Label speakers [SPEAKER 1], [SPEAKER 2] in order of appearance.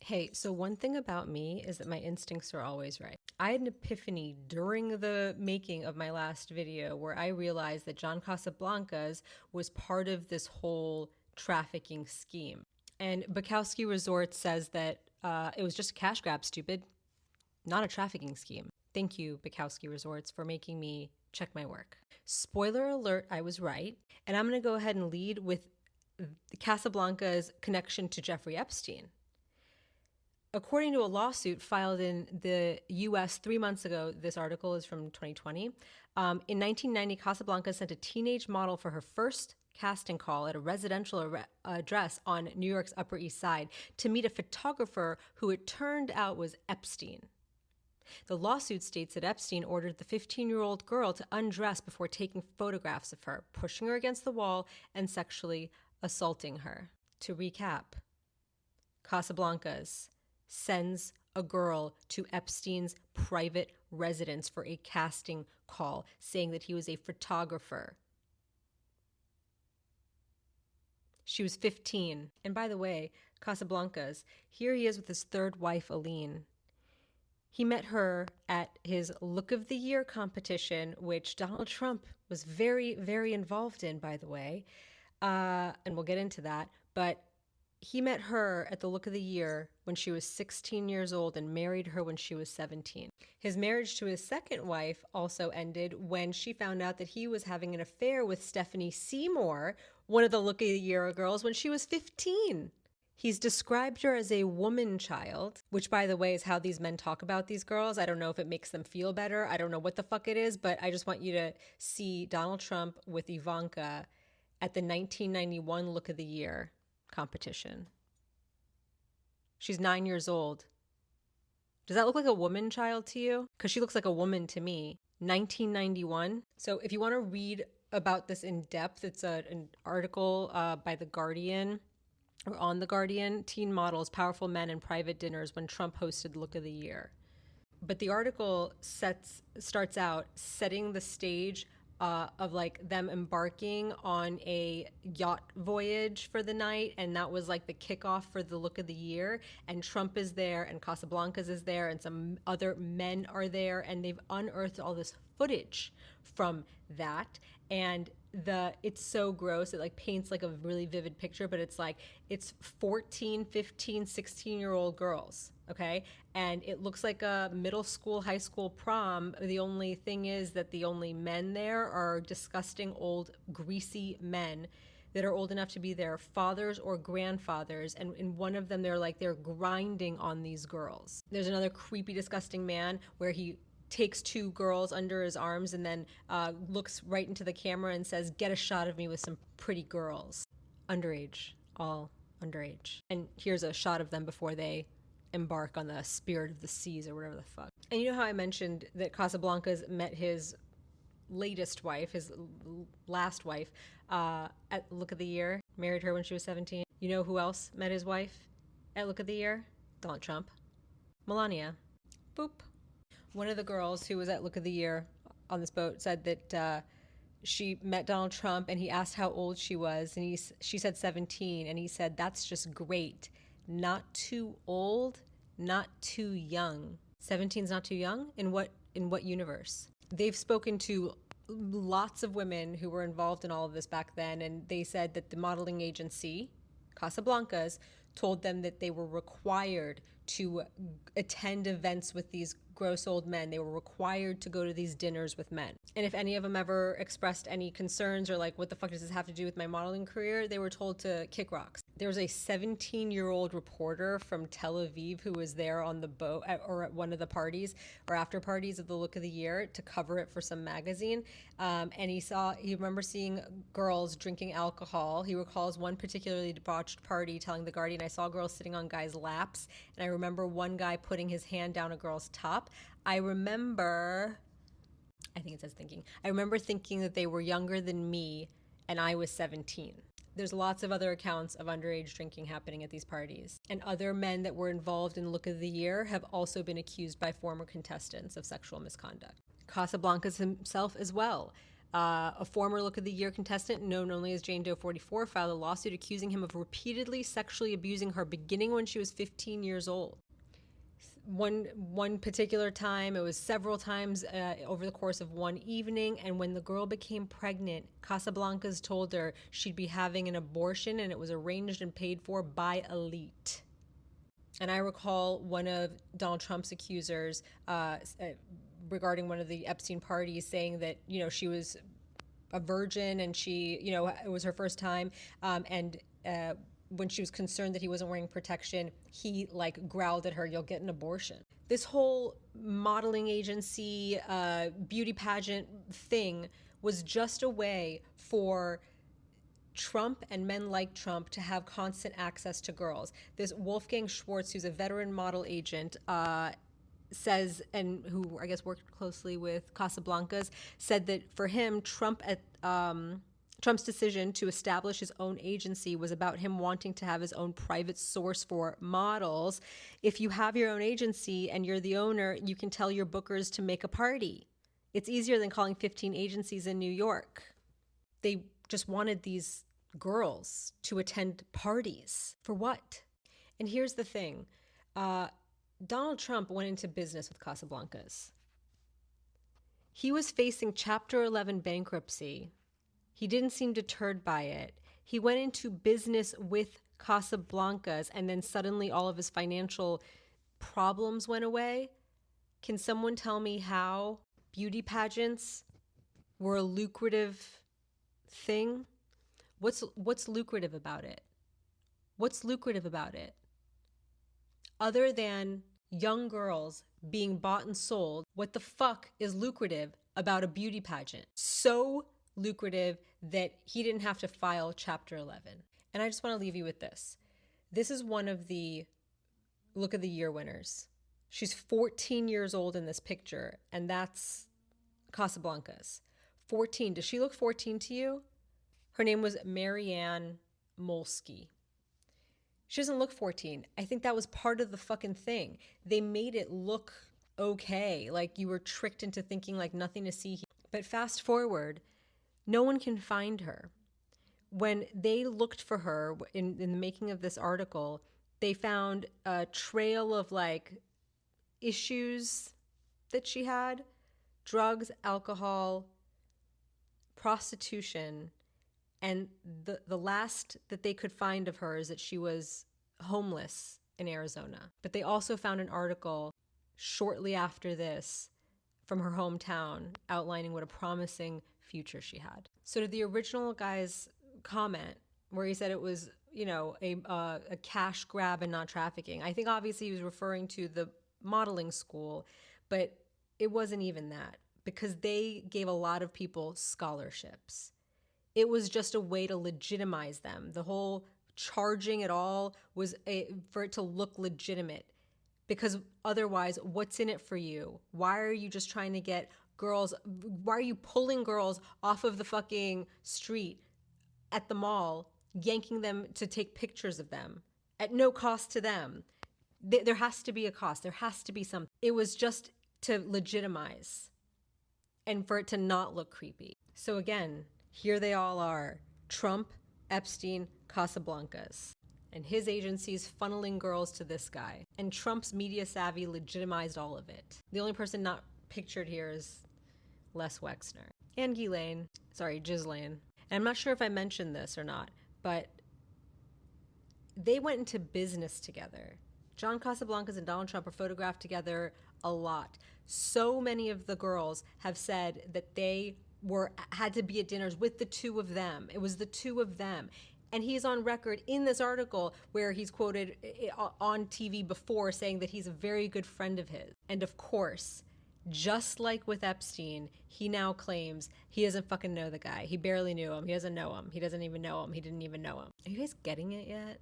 [SPEAKER 1] Hey, so one thing about me is that my instincts are always right. I had an epiphany during the making of my last video where I realized that John Casablancas was part of this whole trafficking scheme. And Bukowski Resort says that it was just a cash grab, stupid, not a trafficking scheme. Thank you, Bukowski Resorts, for making me check my work. Spoiler alert, I was right. And I'm going to go ahead and lead with Casablanca's connection to Jeffrey Epstein. According to a lawsuit filed in the U.S. 3 months ago, this article is from 2020. In 1990, Casablanca sent a teenage model for her first casting call at a residential address on New York's Upper East Side to meet a photographer who it turned out was Epstein. The lawsuit states that Epstein ordered the 15-year-old girl to undress before taking photographs of her, pushing her against the wall, and sexually assaulting her. To recap, Casablanca's sends a girl to Epstein's private residence for a casting call, saying that he was a photographer. She was 15. And by the way, Casablanca's, here he is with his third wife, Aline. He met her at his Look of the Year competition, which Donald Trump was very, very involved in, by the way. And we'll get into that. But he met her at the Look of the Year when she was 16 years old and married her when she was 17. His marriage to his second wife also ended when she found out that he was having an affair with Stephanie Seymour, one of the Look of the Year girls, when she was 15. He's described her as a woman child, which, by the way, is how these men talk about these girls. I don't know if it makes them feel better. I don't know what the fuck it is, but I just want you to see Donald Trump with Ivanka at the 1991 Look of the Year competition. She's 9 years old. Does that look like a woman child to you? Because she looks like a woman to me. 1991. So if you want to read about this in depth, it's an article by The Guardian, or on The Guardian, Teen Models, Powerful Men and Private Dinners when Trump hosted Look of the Year. But the article starts out setting the stage of like them embarking on a yacht voyage for the night, and that was like the kickoff for the Look of the Year. And Trump is there, and Casablancas is there, and some other men are there, and they've unearthed all this footage from that. And it's so gross. It like paints like a really vivid picture, but it's 14, 15, 16-year-old girls. Okay. And it looks like a middle school, high school prom. The only thing is that the only men there are disgusting old greasy men that are old enough to be their fathers or grandfathers. And in one of them, they're grinding on these girls. There's another creepy, disgusting man where he takes two girls under his arms and then looks right into the camera and says, "Get a shot of me with some pretty girls." Underage, all underage. And here's a shot of them before they embark on the Spirit of the Seas or whatever the fuck. And you know how I mentioned that Casablancas met his latest wife, his last wife, at Look of the Year, married her when she was 17. You know who else met his wife at Look of the Year? Donald Trump. Melania. Boop. One of the girls who was at Look of the Year on this boat said that she met Donald Trump and he asked how old she was, and she said 17, and he said, "That's just great. Not too old, not too young." 17's not too young? In what universe? They've spoken to lots of women who were involved in all of this back then, and they said that the modeling agency, Casablancas, told them that they were required to attend events with these gross old men. They were required to go to these dinners with men. And if any of them ever expressed any concerns or like, what the fuck does this have to do with my modeling career, they were told to kick rocks. There was a 17-year-old reporter from Tel Aviv who was there on the boat or at one of the parties or after parties of the Look of the Year to cover it for some magazine. And he remember seeing girls drinking alcohol. He recalls one particularly debauched party telling The Guardian, "I saw girls sitting on guys' laps, and I remember one guy putting his hand down a girl's top. I remember thinking that they were younger than me, and I was 17. There's lots of other accounts of underage drinking happening at these parties. And other men that were involved in Look of the Year have also been accused by former contestants of sexual misconduct. Casablancas himself as well. A former Look of the Year contestant, known only as Jane Doe 44, filed a lawsuit accusing him of repeatedly sexually abusing her beginning when she was 15 years old. One particular time, it was several times over the course of one evening, and when the girl became pregnant, Casablancas told her she'd be having an abortion, and it was arranged and paid for by elite. And I recall one of Donald Trump's accusers regarding one of the Epstein parties saying that, she was a virgin and she, it was her first time. And when she was concerned that he wasn't wearing protection, he growled at her, "You'll get an abortion." This whole modeling agency, beauty pageant thing was just a way for Trump and men like Trump to have constant access to girls. This Wolfgang Schwartz, who's a veteran model agent, says, and who I guess worked closely with Casablancas, said that for him, Trump's decision to establish his own agency was about him wanting to have his own private source for models. If you have your own agency and you're the owner, you can tell your bookers to make a party. It's easier than calling 15 agencies in New York. They just wanted these girls to attend parties. For what? And here's the thing. Donald Trump went into business with Casablancas. He was facing Chapter 11 bankruptcy. He didn't seem deterred by it. He went into business with Casablancas, and then suddenly all of his financial problems went away. Can someone tell me how beauty pageants were a lucrative thing? What's lucrative about it? What's lucrative about it? Other than young girls being bought and sold, what the fuck is lucrative about a beauty pageant? So lucrative that he didn't have to file Chapter 11. And I just want to leave you with this. This is one of the Look of the Year winners. She's 14 years old in this picture, and that's Casablancas. 14. Does she look 14 to you? Her name was Marianne Molsky. She doesn't look 14. I think that was part of the fucking thing. They made it look okay, like you were tricked into thinking like nothing to see here. But fast forward, no one can find her. When they looked for her in the making of this article, they found a trail of issues that she had: drugs, alcohol, prostitution. And the last that they could find of her is that she was homeless in Arizona. But they also found an article shortly after this from her hometown outlining what a promising future she had. So to the original guy's comment where he said it was, a cash grab and not trafficking, I think obviously he was referring to the modeling school, but it wasn't even that, because they gave a lot of people scholarships. It was just a way to legitimize them. The whole charging it all was for it to look legitimate, because otherwise, what's in it for you? Why are you just trying to get girls? Why are you pulling girls off of the fucking street at the mall, yanking them to take pictures of them at no cost to them? There has to be a cost. There has to be something. It was just to legitimize and for it to not look creepy. So again, here they all are: Trump, Epstein, Casablancas. And his agency's funneling girls to this guy. And Trump's media savvy legitimized all of it. The only person not pictured here is Les Wexner. And Ghislaine. And I'm not sure if I mentioned this or not, but they went into business together. John Casablancas and Donald Trump are photographed together a lot. So many of the girls have said that they had to be at dinners with the two of them. It was the two of them. And he's on record in this article where he's quoted on TV before saying that he's a very good friend of his. And of course, just like with Epstein, he now claims he doesn't fucking know the guy. He barely knew him. He doesn't know him. He doesn't even know him. He didn't even know him. Are you guys getting it yet?